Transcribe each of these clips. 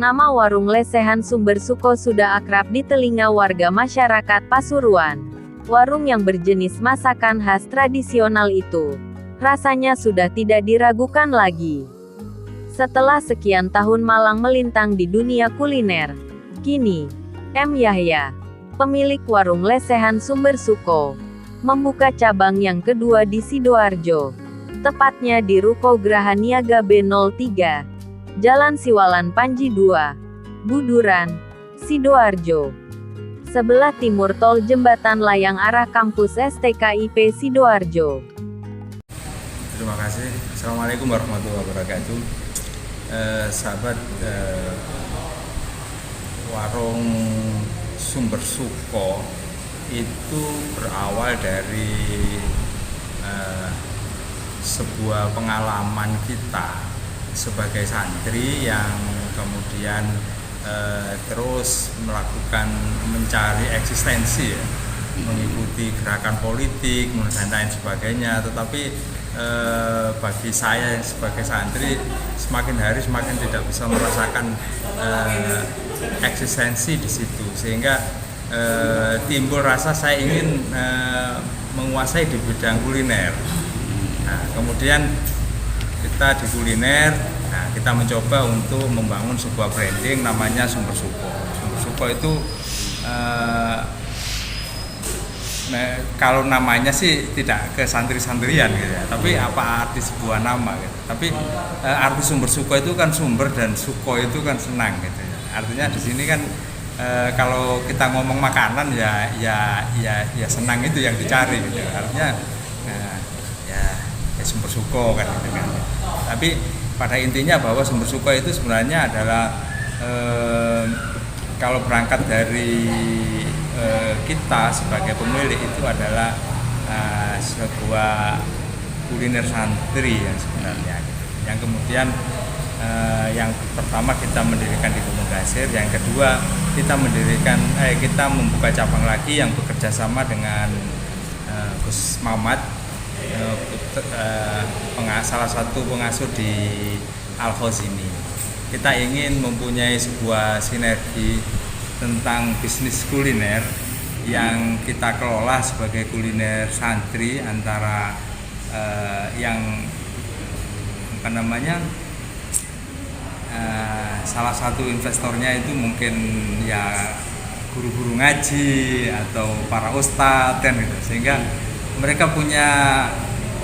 Nama warung lesehan Sumber Suko sudah akrab di telinga warga masyarakat Pasuruan. Warung yang berjenis masakan khas tradisional itu, rasanya sudah tidak diragukan lagi. Setelah sekian tahun malang melintang di dunia kuliner, kini, M. Yahya, pemilik warung lesehan Sumber Suko, membuka cabang yang kedua di Sidoarjo, tepatnya di Ruko Graha Niaga B03. Jalan Siwalan Panji 2, Buduran, Sidoarjo. Sebelah timur tol Jembatan Layang arah kampus STKIP Sidoarjo. Terima kasih. Assalamualaikum warahmatullahi wabarakatuh. Sahabat, warung Sumber Suko itu berawal dari sebuah pengalaman kita sebagai santri yang kemudian terus melakukan mencari eksistensi ya, mengikuti gerakan politik dan lain sebagainya, tetapi bagi saya sebagai santri semakin hari semakin tidak bisa merasakan eksistensi di situ, sehingga timbul rasa saya ingin menguasai di bidang kuliner. Nah, kemudian kita di kuliner, kita mencoba untuk membangun sebuah branding namanya Sumber Suko. Sumber Suko itu kalau namanya sih tidak ke santri-santrian gitu ya, tapi apa arti sebuah nama gitu. Tapi arti Sumber Suko itu kan sumber dan suko itu kan senang gitu ya. Artinya di sini kan kalau kita ngomong makanan ya senang itu yang dicari gitu. Artinya Sumber Suko kan gitu kan. Tapi pada intinya bahwa Sumber Suko itu sebenarnya adalah kalau berangkat dari kita sebagai pemilik itu adalah sebuah kuliner santri yang sebenarnya. Yang kemudian yang pertama kita mendirikan di Gunung Gasir, yang kedua kita membuka cabang lagi yang bekerja sama dengan Gus Mamat, salah satu pengasuh di Al-Khoz ini. Kita ingin mempunyai sebuah sinergi tentang bisnis kuliner yang kita kelola sebagai kuliner santri antara salah satu investornya itu mungkin ya guru-guru ngaji atau para ustadz kan gitu, sehingga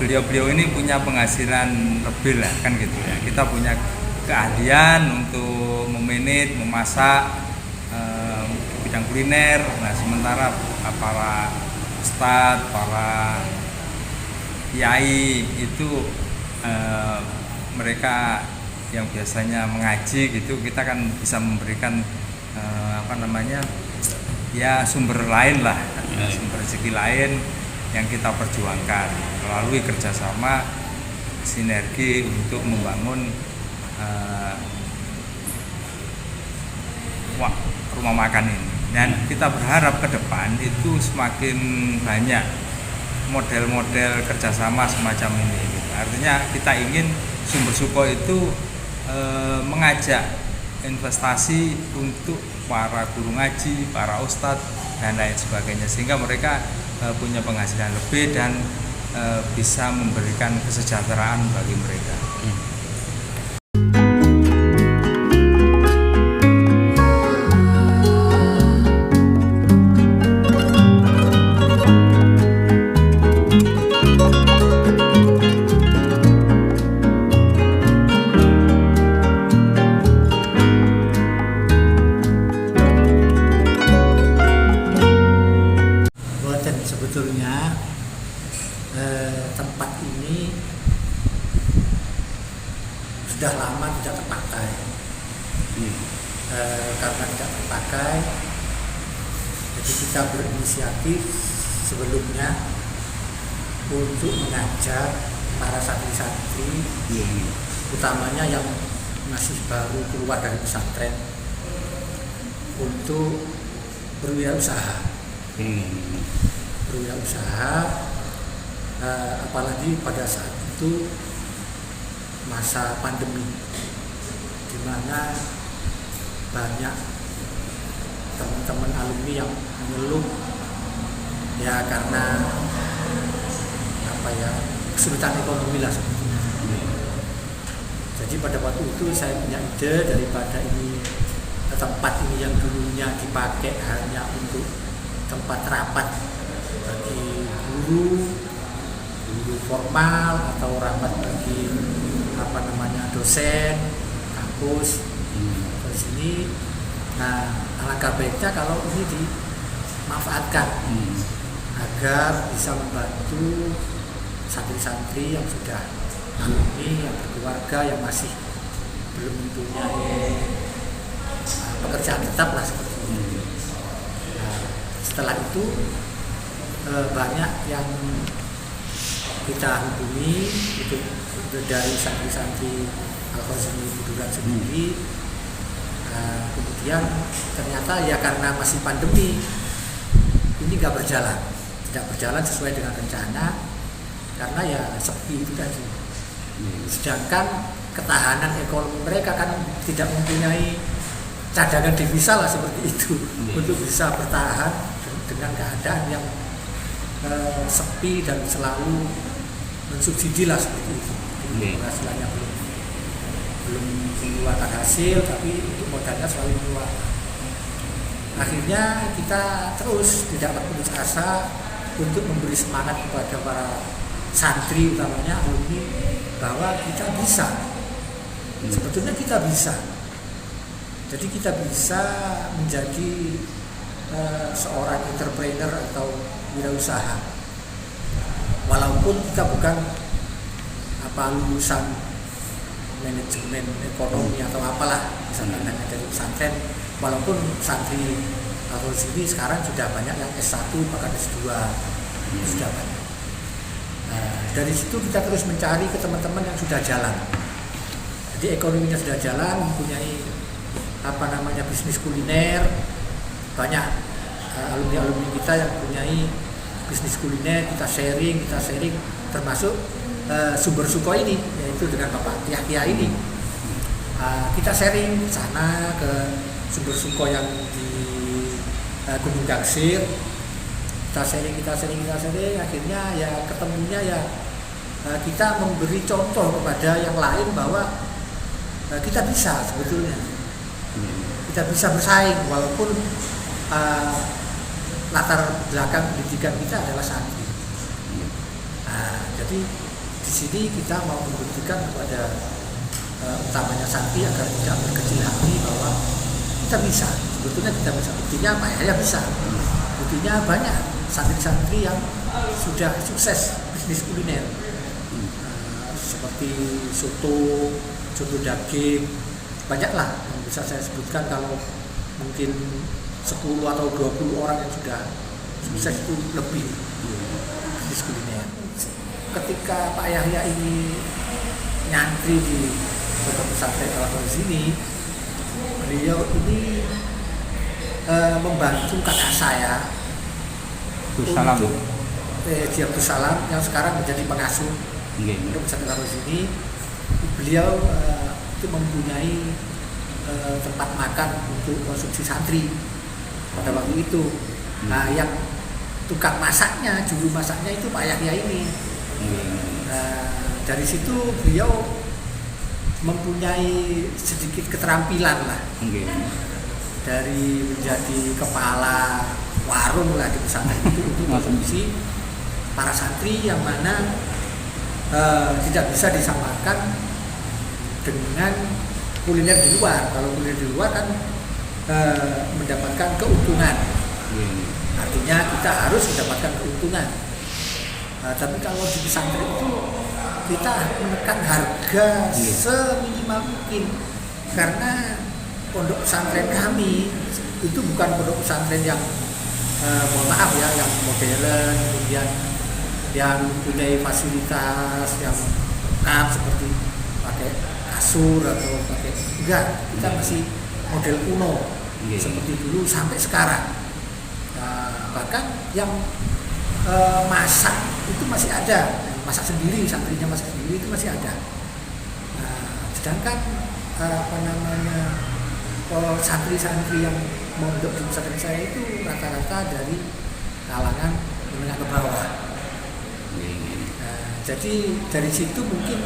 beliau-beliau ini punya penghasilan lebih lah kan gitu ya. Kita punya keahlian untuk memanage, memasak bidang kuliner. Nah, sementara para ustadz, para kiai itu mereka yang biasanya mengaji gitu, kita kan bisa memberikan sumber lain lah, sumber rezeki lain yang kita perjuangkan melalui kerjasama sinergi untuk membangun rumah makan ini. Dan kita berharap ke depan itu semakin banyak model-model kerjasama semacam ini. Artinya kita ingin Sumber Suko itu mengajak investasi untuk para guru ngaji, para ustadz dan lain sebagainya, sehingga mereka punya penghasilan lebih dan bisa memberikan kesejahteraan bagi mereka. Sebetulnya tempat ini sudah lama tidak terpakai. Karena tidak terpakai, jadi kita berinisiatif sebelumnya untuk mengajak para santri-santri, utamanya yang masih baru keluar dari pesantren, untuk berwirausaha. Apalagi pada saat itu masa pandemi, di mana banyak teman-teman alumni yang mengeluh ya karena kesulitan ekonomi lah sebetulnya. Jadi pada waktu itu saya punya ide, daripada ini tempat ini yang dulunya dipakai hanya untuk tempat rapat bagi guru formal atau rapat bagi dosen kampus di sini. Nah, alangkah baiknya kalau ini dimanfaatkan agar bisa membantu santri-santri yang sudah alumni, yang berkeluarga, yang masih belum mempunyai pekerjaan tetap lah seperti itu. Nah, setelah itu banyak yang kita hubungi itu dari santri-santri Al-Khazini Buduran sendiri. Kemudian ternyata ya karena masih pandemi ini tidak berjalan sesuai dengan rencana karena ya sepi itu tadi. Sedangkan ketahanan ekonomi mereka kan tidak mempunyai cadangan devisa lah seperti itu untuk bisa bertahan dengan keadaan yang sepi dan selalu mensubsidi lah seperti itu. Hasilnya belum mengeluarkan hasil, tapi untuk modalnya selalu mengeluarkan. Akhirnya kita terus tidak berputus asa untuk memberi semangat kepada para santri, utamanya alumni, bahwa kita bisa. Sebetulnya kita bisa. Jadi kita bisa menjadi seorang entrepreneur atau wirausaha. Walaupun kita bukan lulusan manajemen ekonomi atau apalah, misalnya hanya dari pesantren, walaupun santri Al-Khazini sekarang sudah banyak yang S1 bahkan S2 sudah banyak. Dari situ kita terus mencari ke teman-teman yang sudah jalan. Jadi ekonominya sudah jalan, mempunyai bisnis kuliner. Banyak alumni-alumni kita yang mempunyai bisnis kuliner, kita sharing termasuk Sumber Suko ini, yaitu dengan Bapak Tia ini. Kita sharing ke sana ke Sumber Suko yang di Gunung Gangsir. Kita sharing, akhirnya ya ketemunya ya kita memberi contoh kepada yang lain bahwa kita bisa sebetulnya. Kita bisa bersaing walaupun latar belakang pendidikan kita adalah santri. Jadi di sini kita mau membuktikan kepada utamanya santri agar tidak berkecil hati bahwa kita bisa. Sebetulnya kita bisa. Buktinya apa ya? Bisa. Buktinya banyak santri-santri yang sudah sukses bisnis kuliner. Seperti soto daging, banyaklah yang bisa saya sebutkan. Kalau mungkin 10 atau 20 orang yang sudah sukses itu lebih bisnis kuliner. Ketika Pak Yahya ini nyantri di Pondok Pesantren Al-Khazini, beliau ini membantu kakak saya untuk Abdus Salam yang sekarang menjadi pengasuh Pondok Pesantren Al-Khazini. Beliau itu mempunyai tempat makan untuk konsumsi santri pada waktu itu. Nah, yang tukang masaknya, juru masaknya itu Pak Yahya ini. Dari situ beliau mempunyai sedikit keterampilan lah, dari menjadi kepala warung lah di pesantren itu untuk konsumsi para santri, yang mana tidak bisa disamakan dengan kuliner di luar. Kalau kuliner di luar kan mendapatkan keuntungan, artinya kita harus mendapatkan keuntungan. Tapi kalau di pesantren itu kita menekan harga seminimal mungkin, karena pondok pesantren kami itu bukan pondok pesantren yang mohon maaf ya, yang modern, kemudian yang mempunyai fasilitas yang lengkap seperti pakai kasur atau pakai, enggak, kita masih model kuno seperti dulu sampai sekarang. Bahkan yang masak itu masih ada, masak sendiri, santrinya masak sendiri itu masih ada. Sedangkan santri-santri yang mondok di pesantren saya itu rata-rata dari kalangan menengah ke bawah. Nah, jadi dari situ mungkin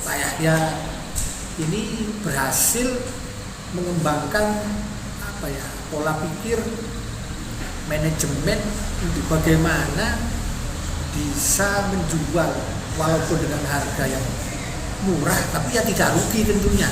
Pak Yahya ini berhasil mengembangkan pola pikir manajemen untuk bagaimana bisa menjual walaupun dengan harga yang murah tapi ya tidak rugi tentunya.